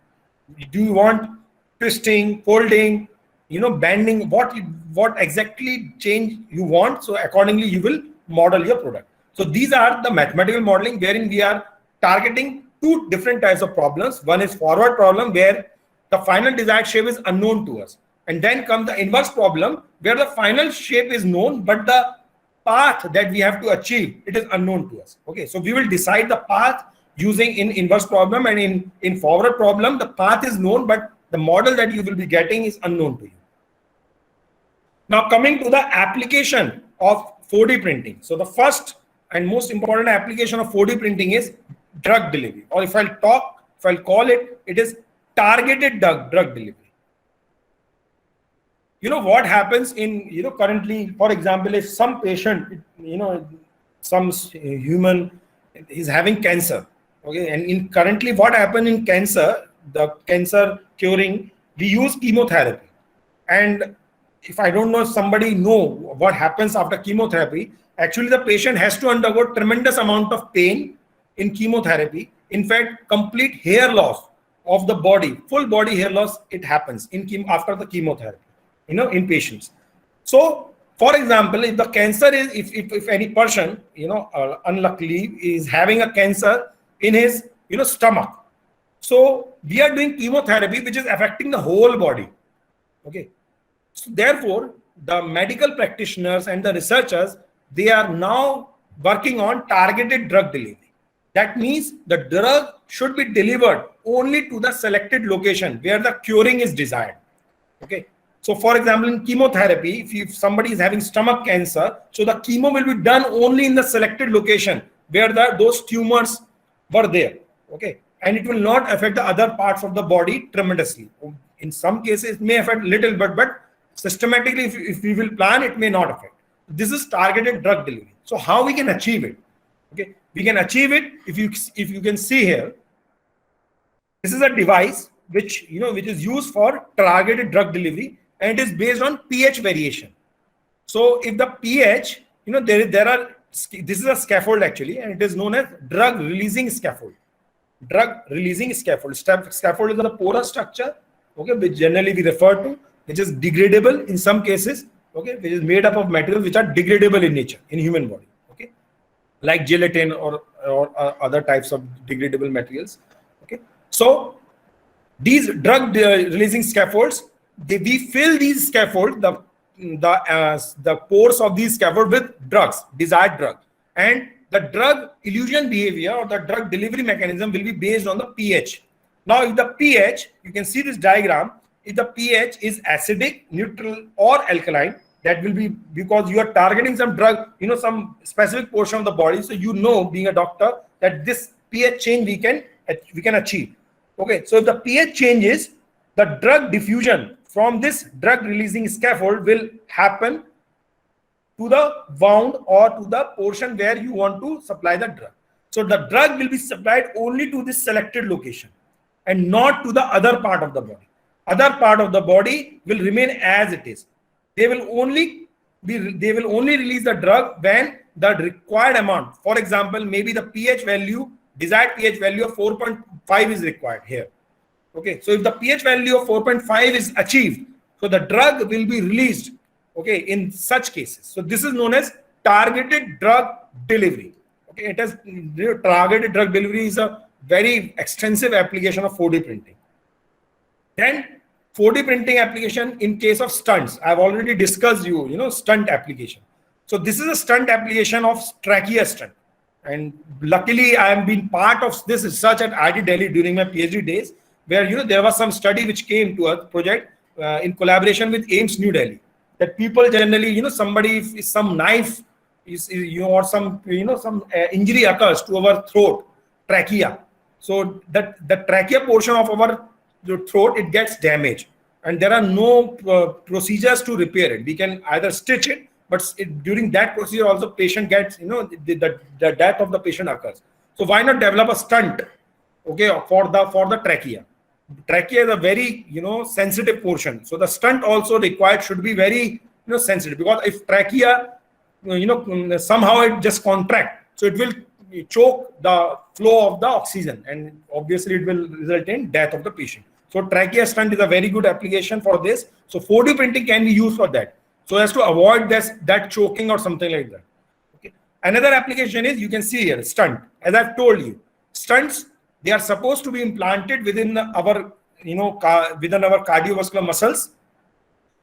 Do you want twisting, folding, bending, what exactly change you want? So accordingly you will model your product. So these are the mathematical modeling wherein we are targeting two different types of problems. One is forward problem where the final desired shape is unknown to us, and then comes the inverse problem where the final shape is known but the path that we have to achieve, it is unknown to us. Okay, so we will decide the path using in inverse problem, and in forward problem the path is known but the model that you will be getting is unknown to you. Now coming to the application of 4D printing. So the first and most important application of 4D printing is drug delivery, or if I'll call it, it is targeted drug delivery. What happens in, currently, for example, if some patient, some human is having cancer, okay, and currently what happens in cancer, the cancer curing, we use chemotherapy. And if I don't know if somebody know what happens after chemotherapy, actually the patient has to undergo tremendous amount of pain in chemotherapy. In fact, complete hair loss of the body, full body hair loss, it happens after the chemotherapy, in patients. So for example, if the cancer is, if any person, unluckily is having a cancer in his, stomach, so we are doing chemotherapy which is affecting the whole body. Okay, so therefore the medical practitioners and the researchers, they are now working on targeted drug delivery. That means the drug should be delivered only to the selected location where the curing is desired. Okay, so for example, in chemotherapy, if somebody is having stomach cancer, so the chemo will be done only in the selected location where those tumors were there. Okay, and it will not affect the other parts of the body tremendously. In some cases it may affect little, but systematically, if we will plan, it may not affect. This is targeted drug delivery. So how we can achieve it? Okay, we can achieve it if you can see here. This is a device which is used for targeted drug delivery, and it is based on pH variation. So if the pH, this is a scaffold actually, and it is known as drug releasing scaffold. Drug releasing scaffold. Scaffold is a porous structure, okay, which generally we refer to, which is degradable in some cases, okay, which is made up of materials which are degradable in nature in human body, okay, like gelatin or other types of degradable materials. Okay, so these drug releasing scaffolds, we fill these scaffolds, the pores of these scaffold with drugs, desired drug, and the drug elution behavior or the drug delivery mechanism will be based on the pH. Now, if the pH, you can see this diagram, if the pH is acidic, neutral, or alkaline, that will be because you are targeting some drug, some specific portion of the body. So being a doctor, that this pH change we can achieve. Okay, so if the pH changes, the drug diffusion from this drug releasing scaffold will happen to the wound or to the portion where you want to supply the drug. So the drug will be supplied only to this selected location and not to the other part of the body. Other part of the body will remain as it is. They will only release the drug when the required amount, for example, maybe the desired pH value of 4.5 is required here. Okay, so if the pH value of 4.5 is achieved, so the drug will be released, okay, in such cases. So this is known as targeted drug delivery. Okay, targeted drug delivery is a very extensive application of 4D printing. Then 4D printing application in case of stunts. I've already discussed stunt application. So this is a stunt application of trachea stunt. And luckily I have been part of this research at IIT Delhi during my PhD days, where there was some study which came to a project in collaboration with AIIMS New Delhi, that people generally, somebody, if some knife is, or some injury occurs to our throat, trachea. So that the trachea portion of our throat, it gets damaged, and there are no procedures to repair it. We can either stitch it but during that procedure also patient gets, the death of the patient occurs. So why not develop a stunt, okay, for the trachea? Trachea is a very, sensitive portion. So the stunt also required should be very, sensitive, because if trachea, somehow it just contract, so it will choke the flow of the oxygen, and obviously it will result in death of the patient. So trachea stunt is a very good application for this. So 4D printing can be used for that, so as to avoid that choking or something like that. Okay. Another application is, you can see here, stunt. As I've told you, stunts, they are supposed to be implanted within our cardiovascular muscles,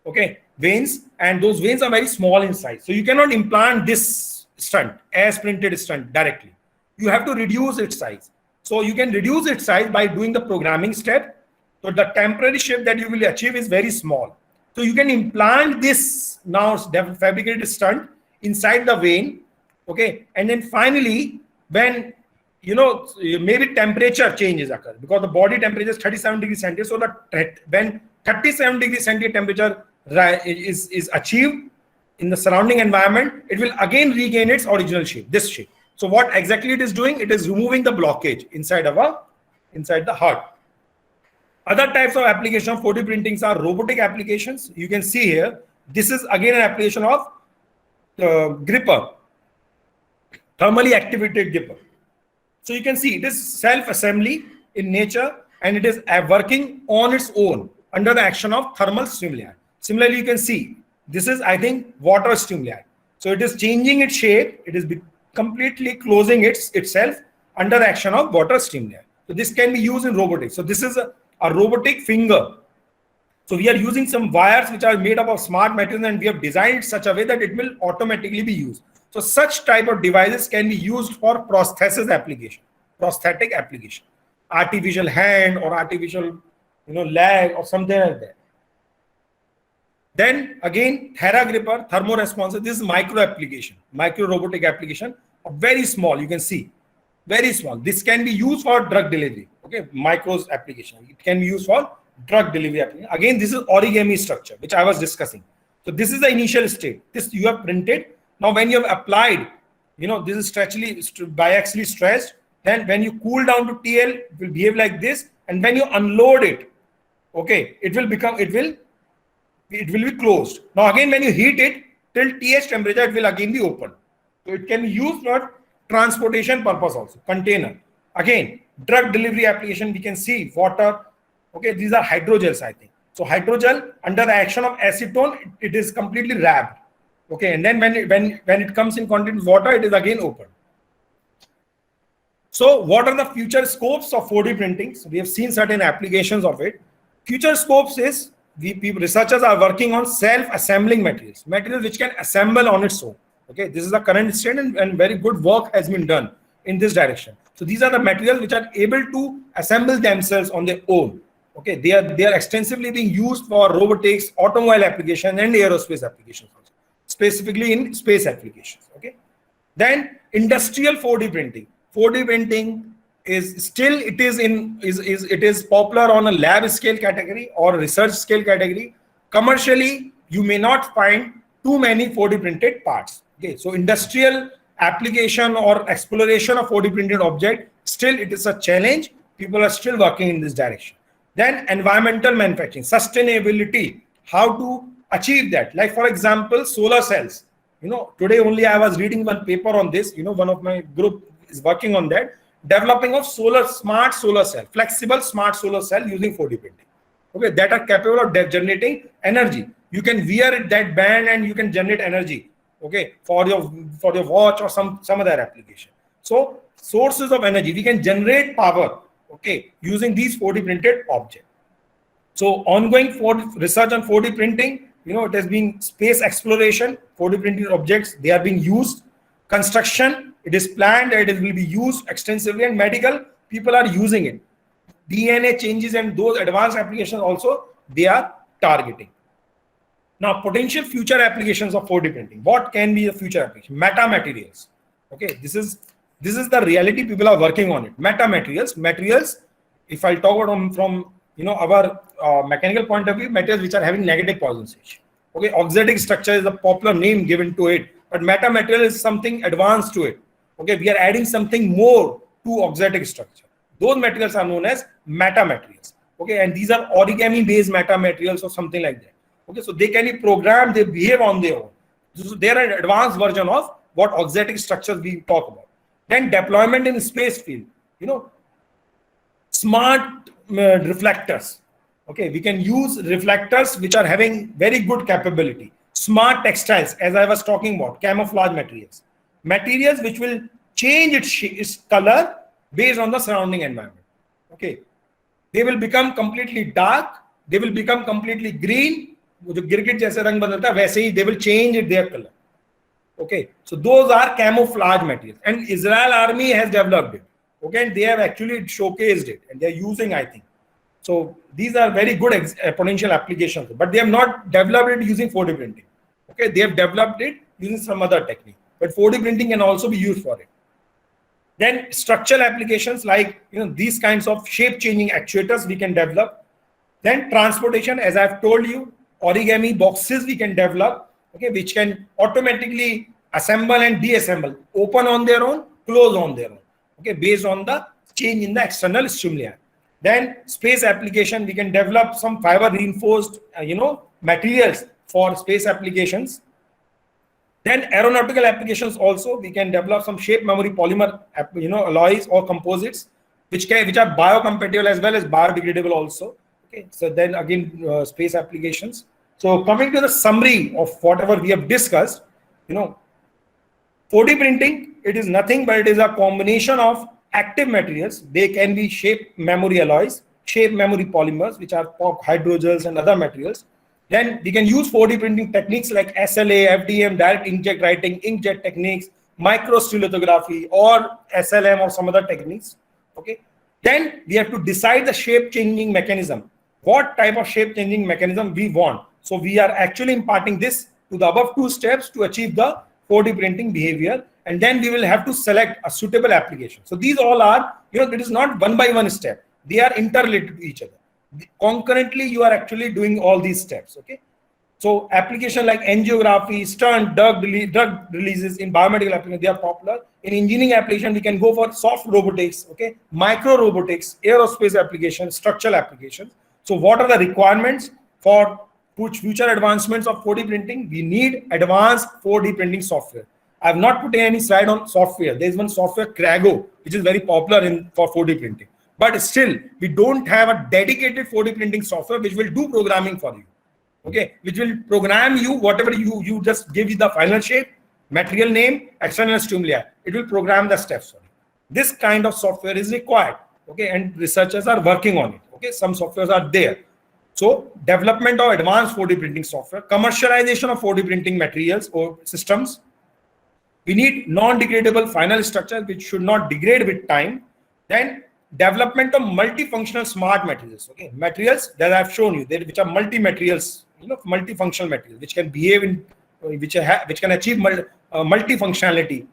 okay, veins, and those veins are very small in size. So you cannot implant this stunt as printed stunt directly. You have to reduce its size. So you can reduce its size by doing the programming step. So the temporary shape that you will achieve is very small. So you can implant this now fabricated stunt inside the vein, okay, and then finally, when maybe temperature changes occur, because the body temperature is 37 degrees centigrade. So when 37 degrees centigrade temperature is achieved in the surrounding environment, it will again regain its original shape, this shape. So what exactly it is doing? It is removing the blockage inside the heart. Other types of application of 4D printings are robotic applications. You can see here, this is again an application of gripper, thermally activated gripper. So you can see it is self-assembly in nature, and it is working on its own under the action of thermal stimuli. Similarly, you can see this is, I think, water stimuli. So it is changing its shape. It is completely closing itself under the action of water stimuli. So this can be used in robotics. So this is a robotic finger. So we are using some wires which are made up of smart materials, and we have designed it such a way that it will automatically be used. So such type of devices can be used for prosthetic application, artificial hand or artificial, leg or something like that. Then again, TheraGripper, thermoresponsive. This is micro application, micro robotic application, very small. You can see, very small. This can be used for drug delivery. Okay, micros application. It can be used for drug delivery application. Again, this is origami structure, which I was discussing. So this is the initial state. This you have printed. Now, when you have applied, this is biaxially stretched. Then when you cool down to TL, it will behave like this. And when you unload it, okay, it will be closed. Now again, when you heat it till TH temperature, it will again be open. So it can be used for transportation purpose also. Container. Again, drug delivery application, we can see water. Okay, these are hydrogels, I think. So hydrogel, under the action of acetone, it is completely wrapped. Okay, and then when it comes in contact with water, it is again open. So what are the future scopes of 4D printing? So we have seen certain applications of it. Future scopes is, researchers are working on self-assembling materials which can assemble on its own. Okay, this is the current state, and very good work has been done in this direction. So these are the materials which are able to assemble themselves on their own. Okay, they are extensively being used for robotics, automobile application, and aerospace applications also, specifically in space applications. Okay, then industrial 4D printing. 4D printing is still, it is popular on a lab scale category or research scale category. Commercially, you may not find too many 4D printed parts. Okay, so industrial application or exploration of 4D printed object, still it is a challenge. People are still working in this direction. Then environmental manufacturing, sustainability, how to achieve that. Like for example, solar cells. Today only I was reading one paper on this. One of my group is working on that. Developing of smart solar cell, flexible smart solar cell using 4D printing. Okay, that are capable of generating energy. You can wear that band and you can generate energy. Okay, for your watch or some other application. So sources of energy, we can generate power. Okay, using these 4D printed objects. So ongoing research on 4D printing, it has been space exploration, 4D printed objects, they are being used. Construction, it is planned that it will be used extensively, and medical, people are using it. DNA changes and those advanced applications also, they are targeting. Now, potential future applications of 4D printing. What can be the future application? Metamaterials. Okay, this is the reality. People are working on it. Materials. If I talk about from our mechanical point of view, materials which are having negative Poisson change. Okay, auxetic structure is a popular name given to it, but metamaterial is something advanced to it. Okay, we are adding something more to auxetic structure. Those materials are known as metamaterials. Okay, and these are origami based metamaterials or something like that. Okay, so they can be programmed, they behave on their own. So they are an advanced version of what auxetic structures we talk about. Then deployment in space field, smart reflectors. Okay, we can use reflectors which are having very good capability. Smart textiles, as I was talking about, camouflage materials which will change its color based on the surrounding environment. Okay, they will become completely dark, they will become completely green. जो गिरगिट जैसे रंग बदलता है वैसे ही they will change their color. Okay, so those are camouflage materials, and Israel army has developed it. Okay, and they have actually showcased it, and they are using, I think. So these are very good potential applications, but they have not developed it using 4D printing. Okay, they have developed it using some other technique, but 4D printing can also be used for it. Then structural applications like these kinds of shape-changing actuators we can develop. Then transportation, as I've told you, origami boxes we can develop, okay, which can automatically assemble and deassemble, open on their own, close on their own, okay, based on the change in the external stimuli. Then space application, we can develop some fiber reinforced, materials for space applications. Then aeronautical applications also, we can develop some shape memory polymer, alloys or composites, which are biocompatible as well as biodegradable also. Okay, so then again, space applications. So coming to the summary of whatever we have discussed, 4D printing, it is nothing but it is a combination of active materials. They can be shape memory alloys, shape memory polymers, which are hydrogels and other materials. Then we can use 4D printing techniques like SLA, FDM, direct inkjet writing, inkjet techniques, microstereolithography, or SLM or some other techniques. Okay. Then we have to decide the shape changing mechanism. What type of shape changing mechanism we want. So we are actually imparting this to the above two steps to achieve the 4D printing behavior, and then we will have to select a suitable application. So these all are, it is not one by one step. They are interrelated to each other. Concurrently, you are actually doing all these steps. Okay. So application like angiography, stunt, drug releases in biomedical applications, they are popular. In engineering application, we can go for soft robotics, okay, micro robotics, aerospace applications, structural applications. So what are the requirements for future advancements of 4D printing? We need advanced 4D printing software. I have not put any slide on software. There is one software, Crago, which is very popular for 4D printing. But still, we don't have a dedicated 4D printing software which will do programming for you. Okay, which will program you whatever you just give you the final shape, material name, external stimuli. It will program the steps for you. This kind of software is required. Okay, and researchers are working on it. Okay, some softwares are there. So development of advanced 4D printing software, commercialization of 4D printing materials or systems. We need non-degradable final structure which should not degrade with time. Then development of multifunctional smart materials. Okay, materials that I've shown you, which are multi-materials, multifunctional materials, which can behave in, which can achieve multifunctionality.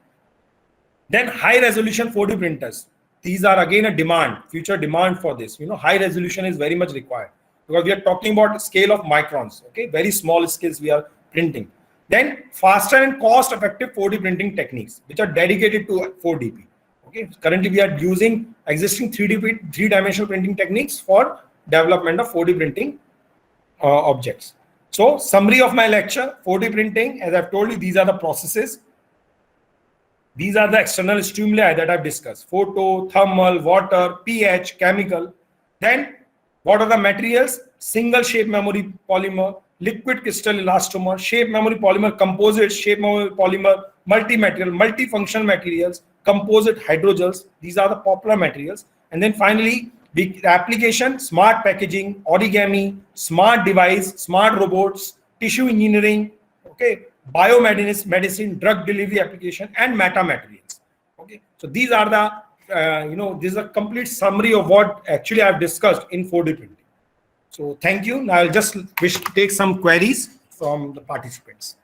Then high resolution 4D printers. These are again a demand, future demand for this. High resolution is very much required because we are talking about scale of microns. Okay, very small scales we are printing. Then faster and cost-effective 4D printing techniques, which are dedicated to 4DP. Okay, currently we are using existing 3-dimensional printing techniques for development of 4D printing objects. So summary of my lecture, 4D printing, as I've told you, these are the processes. These are the external stimuli that I've discussed: photo, thermal, water, pH, chemical. Then what are the materials? Single shape memory polymer, liquid crystal elastomer, shape memory polymer composites, shape memory polymer, multi-material, multifunctional materials, composite hydrogels. These are the popular materials. And then finally, the application: smart packaging, origami, smart device, smart robots, tissue engineering, okay, biomedicine, drug delivery application, and metamaterials. Okay, so these are the this is a complete summary of what actually I've discussed in 4D printing. So thank you. Now I'll just take some queries from the participants.